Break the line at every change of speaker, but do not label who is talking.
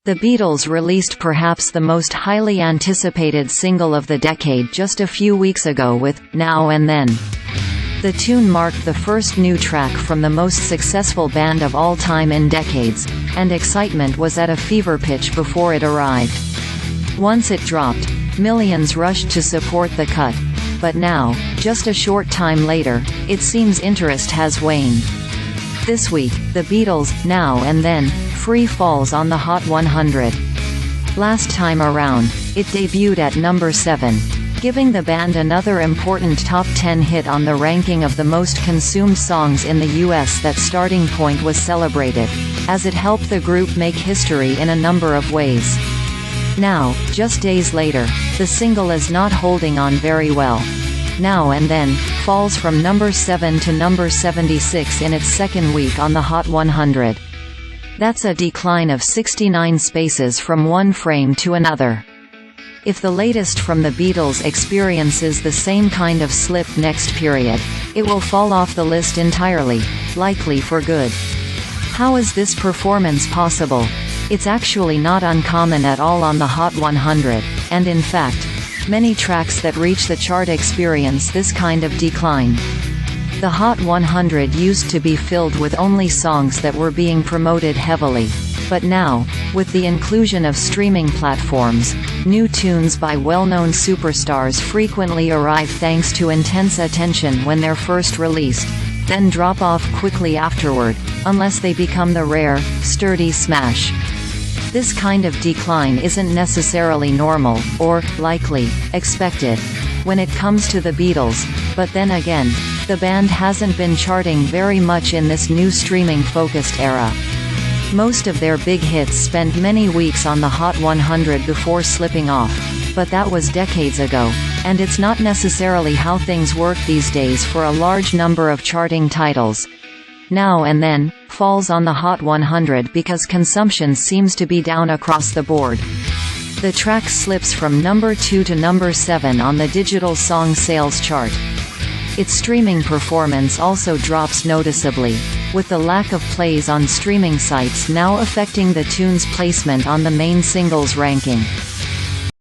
The Beatles released perhaps the most highly anticipated single of the decade just a few weeks ago with Now and Then. The tune marked the first new track from the most successful band of all time in decades, and excitement was at a fever pitch before it arrived. Once it dropped, millions rushed to support the cut. But now, just a short time later, it seems interest has waned. This week, the Beatles' Now and Then Freefalls on the Hot 100. Last time around, it debuted at number 7, giving the band another important top 10 hit on the ranking of the most consumed songs in the US. That starting point was celebrated, as it helped the group make history in a number of ways. Now, just days later, the single is not holding on very well. Now and Then falls from number 7 to number 76 in its second week on the Hot 100. That's a decline of 69 spaces from one frame to another. If the latest from the Beatles experiences the same kind of slip next period, it will fall off the list entirely, likely for good. How is this performance possible? It's actually not uncommon at all on the Hot 100, and in fact, many tracks that reach the chart experience this kind of decline. The Hot 100 used to be filled with only songs that were being promoted heavily. But now, with the inclusion of streaming platforms, new tunes by well-known superstars frequently arrive thanks to intense attention when they're first released, then drop off quickly afterward, unless they become the rare, sturdy smash. This kind of decline isn't necessarily normal, or, likely, expected, when it comes to the Beatles, but then again, the band hasn't been charting very much in this new streaming-focused era. Most of their big hits spent many weeks on the Hot 100 before slipping off, but that was decades ago, and it's not necessarily how things work these days for a large number of charting titles. Now and Then falls on the Hot 100 because consumption seems to be down across the board. The track slips from number 2 to number 7 on the digital song sales chart. Its streaming performance also drops noticeably, with the lack of plays on streaming sites now affecting the tune's placement on the main singles ranking.